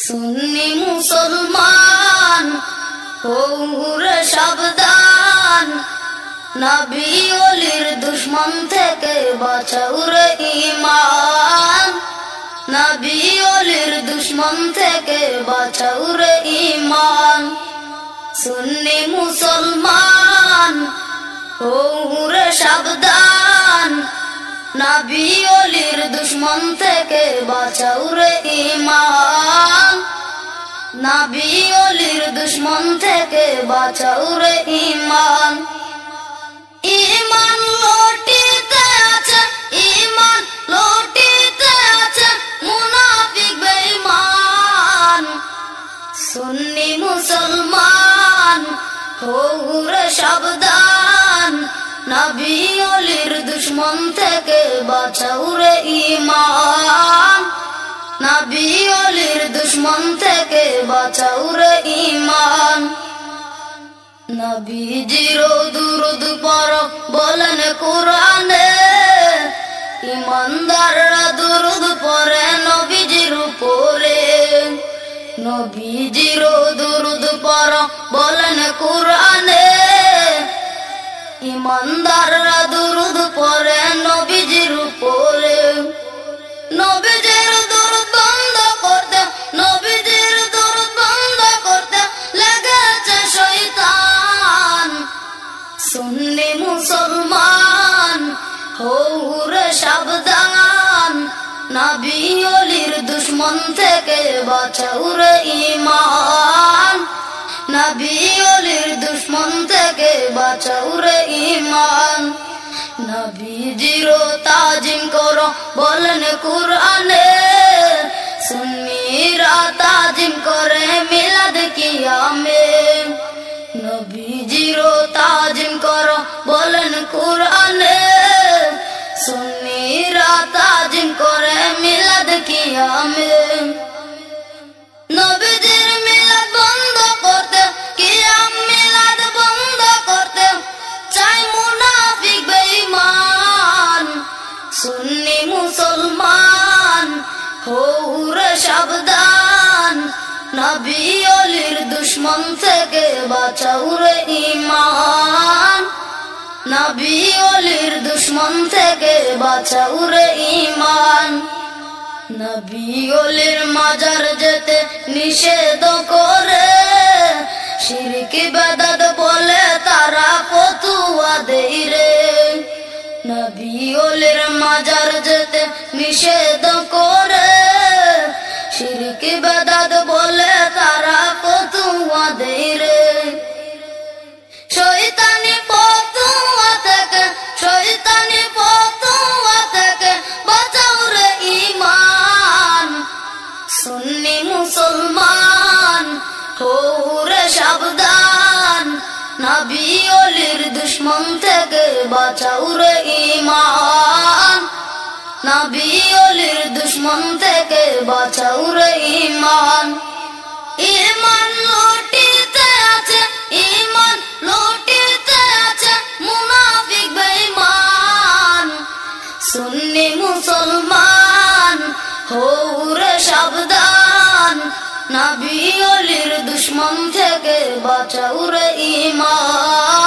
সুন্নি মুসলমান হউরে সাবধান, নবী ওলির দুশমন থেকে বাঁচাও রে ঈমান। নবী ওলির দুশমন থেকে বাঁচাও রে ঈমান। সুন্নি মুসলমান হউরে সাবধান, নবী ওলির দুশমন থেকে বাঁচাও রে ঈমান। নবী ওলির দুশমন থেকে বাঁচাও রে ঈমান। ঈমান লুটিতে আছে, ঈমান লুটিতে আছে, মুনাফিক বেঈমান। সুন্নি মুসলমান হউরে সাবধান, নবী ওলির দুশমন থেকে বাঁচাও রে ঈমান। নবী ওলির দুশমন থেকে বাঁচাও রে ঈমান। নবীজির দুরূদ পড়ো বলেন কুরআনে, ঈমানদাররা দুরূদ পড়ে নবীজির উপরে। নবীজির দুরূদ পড়ো বলেন কুরআনে, ঈমানদাররা দুরূদ পড়ে নবীজির উপরে। নবীজির দুরূদ বন্ধ করতে, নবীজির দুরূদ বন্ধ করতে লেগেছে শয়তান। সুন্নি মুসলমান হউরে সাবধান, নবী ওলির দুশমন থেকে বাঁচাও রে ঈমান। নবী ওলির দুশমন থেকে বাঁচাও রে ঈমান। নবীজির তাজিম করো বলেন কুরআনে, সুন্নিরা তাজিম করে মিলাদ কিয়ামে। নবীজির তাজিম করো বলেন কুরআনে, সুন্নিরা তাজিম করে মিলাদ কিয়ামে। নবীজির মিলাদ বন্ধ করতে, কিয়াম মিলাদ বন্ধ করতে চাই মুনাফিক বেঈমান। সুন্নি মুসলমান হউরে সাবধান, নবী ওলির দুশমন থেকে বাঁচাও রে ঈমান। নবী ওলির দুশমন থেকে বাঁচাও রে ঈমান। নবী ওলির মাজার যেতে নিষেধ করে, শিরক বিদআত বলে তারা ফতোয়া দেয় রে। নবী ওলির মাজার যেতে নিষেধ করে, শিরক বিদআত বলে তারা ফতোয়া দেয় রে। শয়তানি ফতোয়া থেকে, শয়তানি ফতোয়া থেকে বাঁচাও রে ঈমান। সুন্নি মুসলমান হউরে সাবধান, নবী ওলির দুশমন থেকে বাঁচাও রে ঈমান। নবী ওলির দুশমন থেকে বাঁচাও রে ঈমান। ঈমান লুটিতে আছে, ঈমান লুটিতে আছে, মুনাফিক বেঈমান। সুন্নি মুসলমান হউরে সাবধান, নবী ওলির দুশমন থেকে বাঁচাও রে ঈমান।